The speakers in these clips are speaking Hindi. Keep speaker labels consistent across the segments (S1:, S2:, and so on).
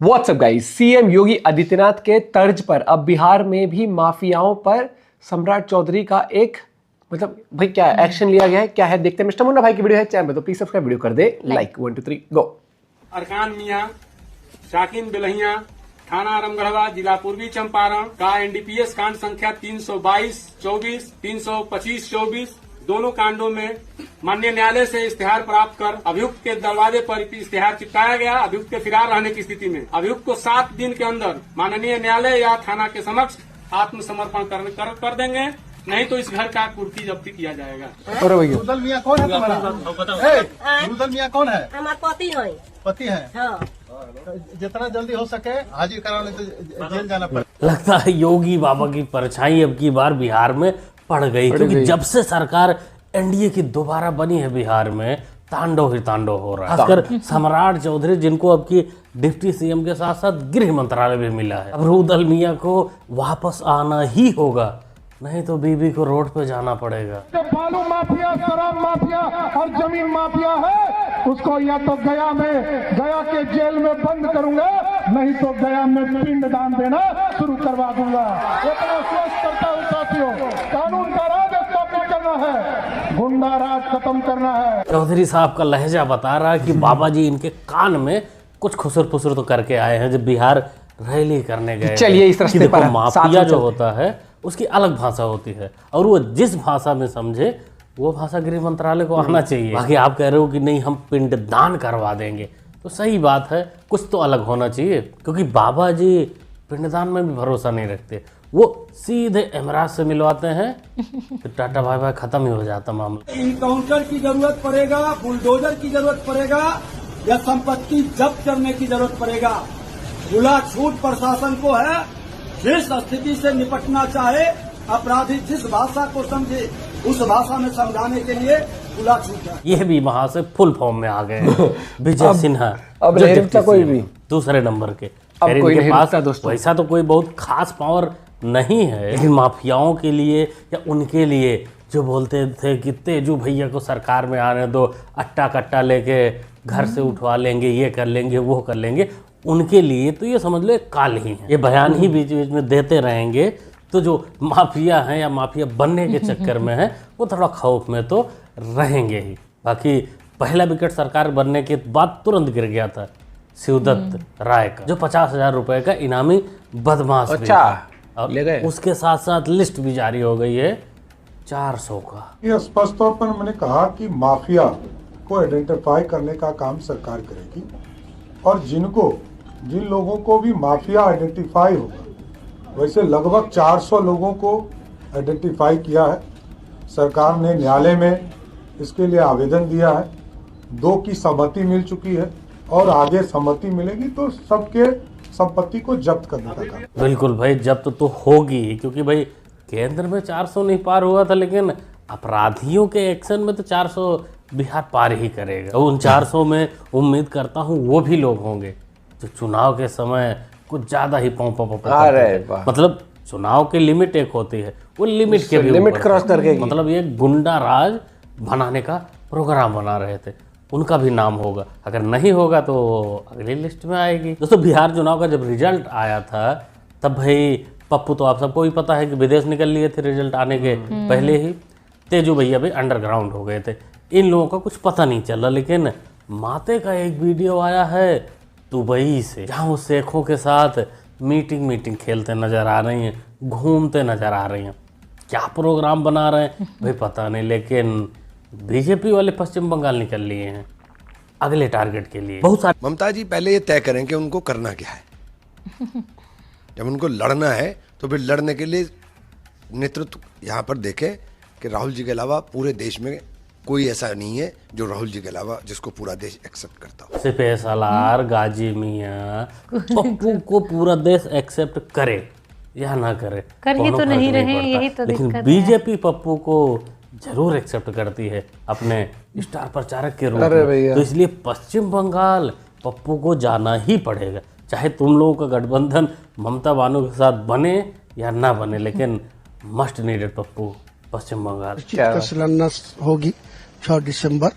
S1: WhatsApp guys, CM Yogi Adityanath के तर्ज पर अब बिहार में भी माफियाओं पर सम्राट चौधरी का एक भाई क्या एक्शन लिया गया है, क्या है देखते हैं। मिस्टर मुन्ना भाई की वीडियो है चैनल में, तो प्लीज सब्सक्राइब, वीडियो कर दे लाइक। 1 2 3 गो।
S2: अरकान मियां, शाकिन बेलहिया, थाना आरामगढ़वा, जिला पूर्वी चंपारण का एनडीपीएस कांड संख्या 322-24, 325-24 दोनों कांडों में माननीय न्यायालय से इश्तेहार प्राप्त कर अभियुक्त के दरवाजे पर इश्तेहार चिपकाया गया। अभियुक्त के फरार रहने की स्थिति में अभियुक्त को 7 दिन के अंदर माननीय न्यायालय या थाना के समक्ष आत्मसमर्पण कर देंगे, नहीं तो इस घर का कुर्की जब्ती किया जाएगा।
S3: रुदल मियां कौन है तुम्हारा? रुदल मियां कौन है?
S4: हमारे पति है।
S3: पति है?
S4: हाँ।
S3: जितना जल्दी हो सके हाजिर कराने तो जेल जाना पड़ेगा।
S5: लगता है योगी बाबा की परछाई अब की बार बिहार में पड़ गई, क्योंकि जब से सरकार एनडीए की दोबारा बनी है बिहार में तांडव ही तांडव हो रहा है। खासकर सम्राट चौधरी, जिनको अब की डिप्टी सीएम के साथ साथ गृह मंत्रालय भी मिला है, अब रुदल मियां को वापस आना ही होगा, नहीं तो बीबी को रोड पे जाना पड़ेगा।
S6: जो बालू माफिया, शराब माफिया और जमीन माफिया है, उसको या तो गया के जेल में बंद करूंगा, नहीं तो गया में पिंड दान देना शुरू करवा दूंगा। इतना स्वस्थ करता हूँ साथियों, कानून का राज स्थापित करना है, गुंडा राज खत्म करना है।
S5: चौधरी साहब का लहजा बता रहा है कि बाबा जी इनके कान में कुछ खुसर फुसर तो करके आए हैं जब बिहार रैली करने गए।
S1: चलिए इस रास्ते पर
S5: माफिया जो होता है उसकी अलग भाषा होती है, और वो जिस भाषा में समझे वो भाषा गृह मंत्रालय को आना चाहिए। बाकी आप कह रहे हो कि नहीं हम पिंडदान करवा देंगे, तो सही बात है, कुछ तो अलग होना चाहिए, क्योंकि बाबा जी पिंडदान में भी भरोसा नहीं रखते। वो सीधे एमराज से मिलवाते हैं, फिर टाटा बाय बाय खत्म ही हो जाता मामला।
S7: इनकाउंटर की जरूरत पड़ेगा, बुलडोजर की जरूरत पड़ेगा, या संपत्ति जब्त करने की जरूरत पड़ेगा। खुला छूट प्रशासन को है, जिस स्थिति से निपटना चाहे, अपराधी जिस भाषा को समझे उस भाषा में समझाने के लिए खुला छूट है।
S5: ये भी वहां से फुल फॉर्म में आ गए विजय सिन्हा,
S1: अब
S5: जो
S1: नहीं
S5: डिप्टी
S1: रुकता कोई
S5: CM
S1: भी
S5: दूसरे नंबर के।
S1: अब
S5: खैर
S1: कोई
S5: इनके
S1: नहीं
S5: पास
S1: रुकता दोस्तों।
S5: वैसा तो कोई बहुत खास पावर नहीं है, लेकिन माफियाओं के लिए या उनके लिए जो बोलते थे कि तेजू भैया को सरकार में आने दो, अट्टा कट्टा लेके घर से उठवा लेंगे, ये कर लेंगे वो कर लेंगे, उनके लिए तो ये समझ लो एक काल ही है। ये बयान ही बीच बीच में देते रहेंगे, तो जो माफिया हैं या माफिया बनने के चक्कर में हैं वो थोड़ा खौफ में तो रहेंगे ही। बाकी पहला विकेट सरकार बनने के बाद तुरंत गिर गया था शिवदत्त राय का, जो 50,000 रुपए का इनामी बदमाश भी था। और
S1: ले गए।
S5: उसके साथ साथ लिस्ट भी जारी हो गई है 400 का।
S8: ये स्पष्ट तौर पर मैंने कहा कि माफिया को आइडेंटिफाई करने का काम सरकार करेगी, और जिन लोगों को भी माफिया आइडेंटिफाई होगा, वैसे लगभग 400 लोगों को आइडेंटिफाई किया है। सरकार ने न्यायालय में इसके लिए आवेदन दिया है, 2 की सहमति मिल चुकी है, और आगे सहमति मिलेगी तो सबके संपत्ति को जब्त करने का काम।
S5: बिल्कुल भाई, जब्त तो होगी, क्योंकि भाई केंद्र में 400 नहीं पार हुआ था, लेकिन अपराधियों के एक्शन में तो 400 बिहार पार ही करेगा। तो उन 400 में उम्मीद करता हूँ वो भी लोग होंगे जो चुनाव के समय कुछ ज्यादा ही मतलब चुनाव की लिमिट एक होती है, वो लिमिट के भी
S1: लिमिट क्रॉस करके
S5: मतलब ये गुंडा राज बनाने का प्रोग्राम बना रहे थे, उनका भी नाम होगा। अगर नहीं होगा तो अगली लिस्ट में आएगी। दोस्तों, बिहार चुनाव का जब रिजल्ट आया था तब भाई पप्पू तो आप सबको भी पता है कि विदेश निकल लिए थे रिजल्ट आने के पहले ही। तेजू भैया भी अंडरग्राउंड हो गए थे, इन लोगों का कुछ पता नहीं चला। लेकिन माते का एक वीडियो आया है दुबई से, जहाँ वो शेखों के साथ मीटिंग खेलते नजर आ रही हैं, घूमते नजर आ रही हैं। क्या प्रोग्राम बना रहे हैं भाई पता नहीं, लेकिन बीजेपी वाले पश्चिम बंगाल निकल लिए हैं अगले टारगेट के लिए। बहुत सारे
S9: ममता जी पहले ये तय करें कि उनको करना क्या है। जब उनको लड़ना है तो फिर लड़ने के लिए नेतृत्व यहाँ पर देखें कि राहुल जी के अलावा पूरे देश में कोई ऐसा नहीं है जो राहुल जी के अलावा जिसको पूरा देश एक्सेप्ट करता हो।
S5: सिपह सलार, गाजी मियां, पप्पू को पूरा देश एक्सेप्ट करे या ना करे,
S4: कर ही तो नहीं रहे, यही तो
S5: लेकिन
S4: दिक्कत है।
S5: बीजेपी पप्पू को जरूर एक्सेप्ट करती है अपने स्टार प्रचारक के रूप में, तो इसलिए पश्चिम बंगाल पप्पू को जाना ही पड़ेगा, चाहे तुम लोगों का गठबंधन ममता बानो के साथ बने या ना बने, लेकिन मस्ट नीडेड पप्पू पश्चिम बंगाल।
S10: शिलान्यास होगी 6 दिसंबर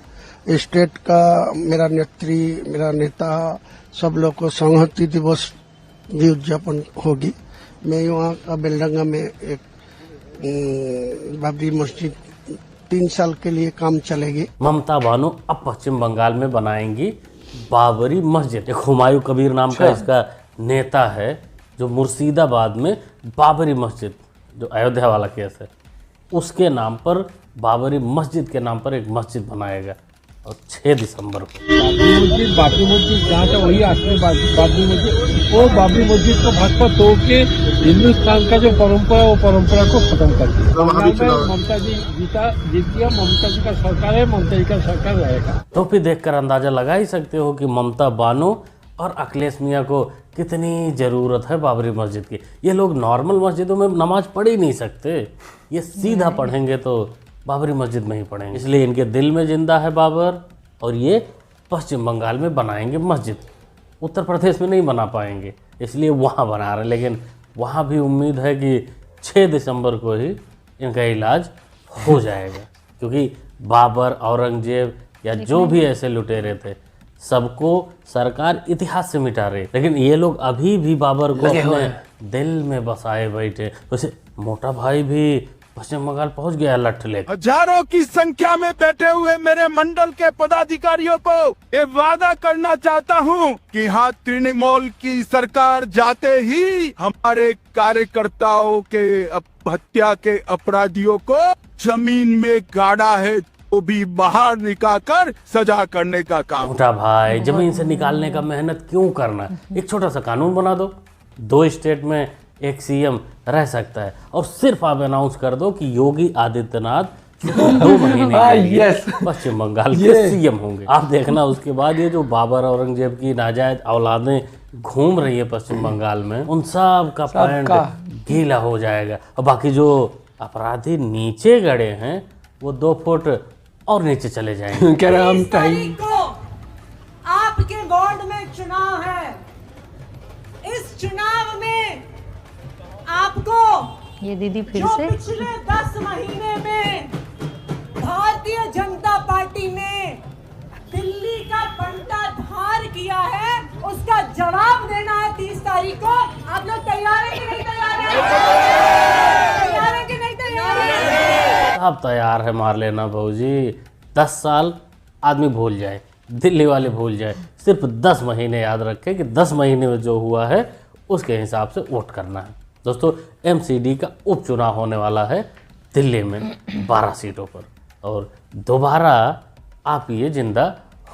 S6: स्टेट का मेरा मेरा नेता सब लोग को संहति दिवस भी उद्यापन होगी। मैं वहाँ का बेलडंगा में एक बाबरी मस्जिद 3 साल के लिए काम चलेगी।
S5: ममता बानो अब पश्चिम बंगाल में बनाएंगी बाबरी मस्जिद। एक हुमायूं कबीर नाम का इसका नेता है जो मुर्शिदाबाद में बाबरी मस्जिद, जो अयोध्या वाला केस है, उसके नाम पर बाबरी मस्जिद के नाम पर एक मस्जिद बनाएगा और 6 दिसंबर को।
S6: बाबरी मस्जिद जहाँ था वही आसमी बाबरी मस्जिद, वो बाबरी मस्जिद को भाजपा तोड़ के हिंदुस्तान का जो परंपरा है वो परंपरा को खत्म कर दिया। ममता जी जीत गया, ममता जी का सरकार है, ममता जी का सरकार रहेगा।
S5: तो फिर देखकर अंदाजा लगा ही सकते हो कि ममता बानो और अखिलेश मियाँ को कितनी ज़रूरत है बाबरी मस्जिद की। ये लोग नॉर्मल मस्जिदों में नमाज पढ़ ही नहीं सकते, ये सीधा पढ़ेंगे तो बाबरी मस्जिद में ही पढ़ेंगे। इसलिए इनके दिल में जिंदा है बाबर, और ये पश्चिम बंगाल में बनाएंगे मस्जिद। उत्तर प्रदेश में नहीं बना पाएंगे, इसलिए वहाँ बना रहे। लेकिन वहाँ भी उम्मीद है कि 6 दिसंबर को ही इनका इलाज हो जाएगा, क्योंकि बाबर, औरंगजेब या जो भी ऐसे लुटेरे थे सबको सरकार इतिहास से मिटा रही, लेकिन ये लोग अभी भी बाबर को अपने दिल में बसाए बैठे। वैसे मोटा भाई भी पश्चिम बंगाल पहुंच गया लठ लेकर।
S6: हजारों की संख्या में बैठे हुए मेरे मंडल के पदाधिकारियों को ये वादा करना चाहता हूं कि हाँ, तृणमूल की सरकार जाते ही हमारे कार्यकर्ताओं के हत्या के अपराधियों को जमीन में गाड़ा है, वो भी बाहर निकाल कर सजा करने का काम।
S5: मोटा भाई, जमीन से निकालने का मेहनत क्यों करना, एक छोटा सा कानून बना दो, 2 स्टेट में एक सीएम रह सकता है, और सिर्फ आप अनाउंस कर दो कि योगी आदित्यनाथ 2 महीने के लिए पश्चिम बंगाल के सीएम होंगे। आप देखना उसके बाद ये जो बाबर औरंगजेब की नाजायज औलादें घूम रही है पश्चिम बंगाल में, उन सब का पैंट गीला हो जाएगा, और बाकी जो अपराधी नीचे गड़े हैं वो 2 फुट और नीचे चले जाएंगे।
S1: क्या नाम
S10: को आपके वार्ड में चुनाव है, इस चुनाव में आपको
S4: ये दीदी फिर
S10: जो
S4: से
S10: पिछले 10 महीने में भारतीय जनता पार्टी ने दिल्ली का बंटा धार किया है, उसका जवाब देना है 30 तारीख को। आप लोग तैयार हैं कि नहीं तैयार हैं? तैयार हैं कि नहीं तैयार हैं?
S5: अब तैयार है मार लेना भाऊजी। 10 साल आदमी भूल जाए, दिल्ली वाले भूल जाए, सिर्फ 10 महीने याद रखें कि 10 महीने में जो हुआ है उसके हिसाब से वोट करना है। दोस्तों, एमसीडी का उपचुनाव होने वाला है दिल्ली में 12 सीटों पर, और दोबारा आप ये जिंदा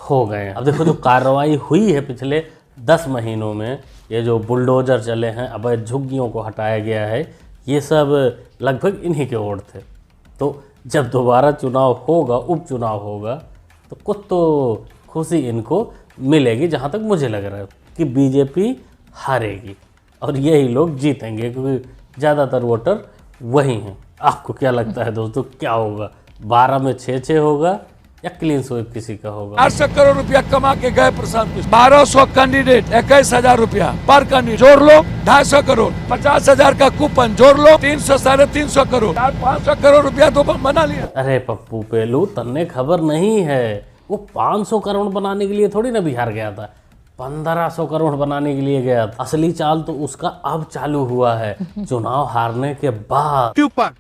S5: हो गए हैं। अब देखो जो कार्रवाई हुई है पिछले 10 महीनों में, ये जो बुलडोजर चले हैं, अवैध झुग्गियों को हटाया गया है, ये सब लगभग इन्हीं के वोट थे। तो जब दोबारा चुनाव होगा, उपचुनाव होगा, तो कुछ तो खुशी इनको मिलेगी। जहाँ तक मुझे लग रहा है कि बीजेपी हारेगी और यही लोग जीतेंगे, क्योंकि ज़्यादातर वोटर वही हैं। आपको क्या लगता है दोस्तों, क्या होगा? 12 में 6-6 होगा या क्लीन स्वीप किसी का होगा?
S11: 800 करोड़ रुपया कमा के गए प्रशांत किशोर। 1200 कैंडिडेट, 21,000 रुपया पर कैंडिडेट जोड़ लो, 250 करोड़, 50,000 का कूपन जोड़ लो, 300 350 करोड़, 500 करोड़ रुपया तो बना लिया।
S5: अरे पप्पू पेलू, तन्ने खबर नहीं है, वो 500 करोड़ बनाने के लिए थोड़ी ना बिहार गया था, 1500 करोड़ बनाने के लिए गया था। असली चाल तो उसका अब चालू हुआ है चुनाव हारने के बाद।
S12: ऊपर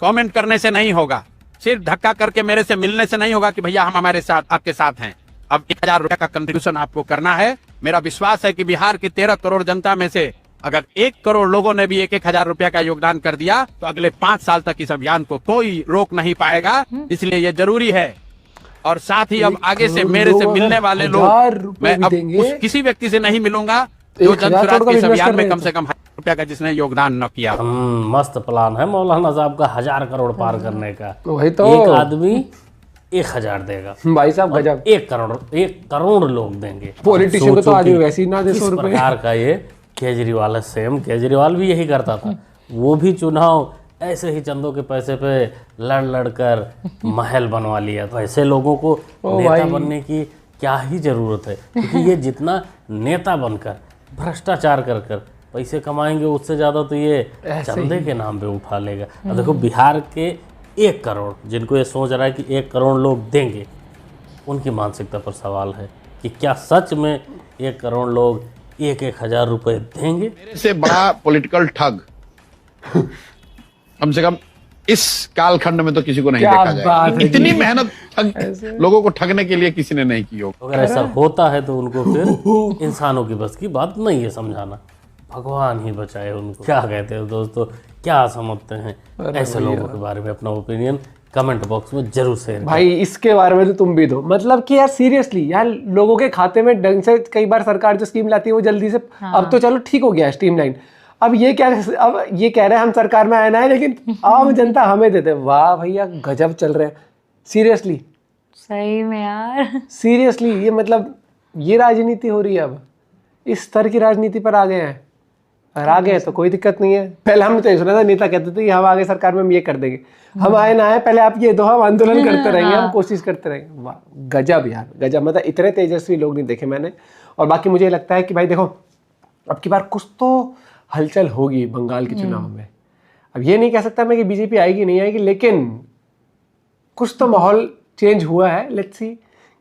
S12: कमेंट करने से नहीं होगा, सिर्फ धक्का करके मेरे से मिलने से नहीं होगा कि भैया हम हमारे साथ, आपके साथ हैं। अब 1000 रुपया का कंट्रीब्यूशन आपको करना है। मेरा विश्वास है कि बिहार की 13 करोड़ जनता में से अगर 1 करोड़ लोगों ने भी 1-1 रुपया का योगदान कर दिया तो अगले 5 साल तक इस अभियान को कोई रोक नहीं पाएगा। इसलिए ये जरूरी है। और साथ ही अब आगे से मेरे से मिलने वाले लोग, मैं अब किसी व्यक्ति से नहीं मिलूंगा जो जन स्वराज के इस अभियान में कम से कम 1000 रुपया का जिसने योगदान न किया।
S5: मस्त प्लान है मौलाना साहब का 1000 करोड़ पार करने का।
S1: वही तो,
S5: एक आदमी 1000 देगा
S1: भाई साहब, गजब।
S5: 1 करोड़ लोग देंगे।
S1: पॉलिटिशियन को तो आदमी वैसे ही ना दे 100 रुपए।
S5: प्रकार का ये केजरीवाल है, सेम केजरीवाल भी यही करता था। वो भी चुनाव ऐसे ही चंदों के पैसे पे लड़ कर महल बनवा लिया। तो ऐसे लोगों को नेता बनने की क्या ही जरूरत है, क्योंकि ये जितना नेता बनकर भ्रष्टाचार कर पैसे कमाएंगे, उससे ज़्यादा तो ये चंदे के नाम पे उठा लेगा। अब देखो बिहार के 1 करोड़, जिनको ये सोच रहा है कि 1 करोड़ लोग देंगे, उनकी मानसिकता पर सवाल है कि क्या सच में 1 करोड़ लोग 1,000 रुपए देंगे।
S13: मेरे से बड़ा पॉलिटिकल ठग कम से कम इस कालखंड में तो किसी को नहीं
S1: क्या
S13: देखा
S1: बात
S13: जाए।
S1: है
S13: इतनी
S1: जी।
S13: मेहनत लोगों को ठगने के लिए किसी ने नहीं की हो।
S5: अगर ऐसा होता है तो उनको फिर इंसानों की बस की बात नहीं है समझाना, भगवान ही बचाए उनको। क्या कहते हो दोस्तों, क्या समझते हैं ऐसे लोगों के बारे में? अपना ओपिनियन कमेंट बॉक्स में जरूर शेयर
S1: भाई इसके बारे में तो तुम भी दो, मतलब कि यार सीरियसली यार लोगों के खाते में ढंग से कई बार सरकार जो स्कीम लाती है वो जल्दी से अब तो चलो ठीक हो गया स्ट्रीमलाइन। अब ये कह रहे हैं हम सरकार में आना है लेकिन आम जनता हमें देते। वाह भैया गजब चल रहे हैं सीरियसली,
S4: सही में यार।
S1: सीरियसली ये मतलब ये राजनीति हो रही है। अब इस स्तर की राजनीति पर आ गए हैं, और आ गए तो कोई दिक्कत नहीं है। पहले हमने तो ये सुना था नेता कहते थे कि हम आगे सरकार में हम ये कर देंगे, हम आए ना आए पहले आप ये दो, हम आंदोलन करते रहेंगे, हम कोशिश करते रहेंगे। वाह गजब यार गजब, मतलब इतने तेजस्वी लोग नहीं देखे मैंने। और बाकी मुझे लगता है कि भाई देखो अब की बार कुछ तो हलचल होगी बंगाल के चुनाव में। अब ये नहीं कह सकता मैं कि बीजेपी आएगी नहीं आएगी, लेकिन कुछ तो माहौल चेंज हुआ है। लेट्स सी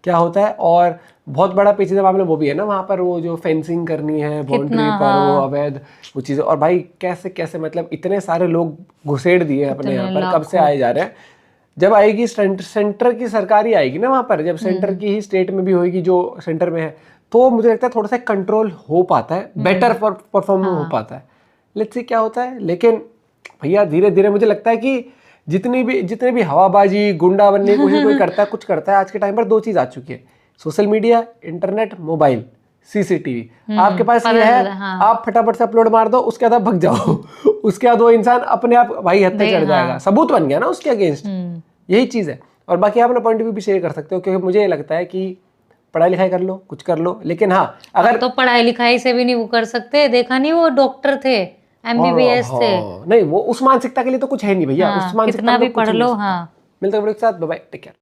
S1: क्या होता है। और बहुत बड़ा पेचीदा मामला वो भी है ना वहाँ पर, वो जो फेंसिंग करनी है बाउंड्री पर, वो अवैध वो चीज़ें। और भाई कैसे कैसे मतलब इतने सारे लोग घुसेड़ दिए अपने यहाँ पर, कब से आए जा रहे हैं। जब आएगी सेंटर की सरकार ही आएगी ना वहाँ पर, जब सेंटर की ही स्टेट में भी होगी जो सेंटर में है, तो मुझे लगता है थोड़ा सा कंट्रोल हो पाता है, बेटर परफॉर्म हो पाता है। लेट्स सी क्या होता है। लेकिन भैया धीरे धीरे मुझे लगता है कि जितने भी हवाबाजी गुंडा बनने की कोशिश कोई करता है, कुछ करता है, आज के टाइम पर 2 चीज आ चुकी है, social media, internet, mobile, CCTV. आपके पास ये है, आप फटाफट से अपलोड मार दो, उसके बाद आप भग जाओ उसके बाद वो इंसान अपने आप भाई हत्या चढ़ जाएगा, सबूत बन गया ना उसके अगेंस्ट। यही चीज है। और बाकी आप अपना पॉइंट ऑफ व्यू भी शेयर कर सकते हो, क्योंकि मुझे लगता है कि पढ़ाई लिखाई कर लो, कुछ कर लो, लेकिन हाँ अगर
S4: तो पढ़ाई लिखाई से भी नहीं वो कर सकते। देखा नहीं वो डॉक्टर थे, MBBS थे।
S1: नहीं वो उस मानसिकता के लिए तो कुछ है नहीं भैया। उस मानसिकता
S4: कितना भी पढ़ लो। हाँ
S1: मिलते हैं एक साथ, बाय बाय, टेक केयर।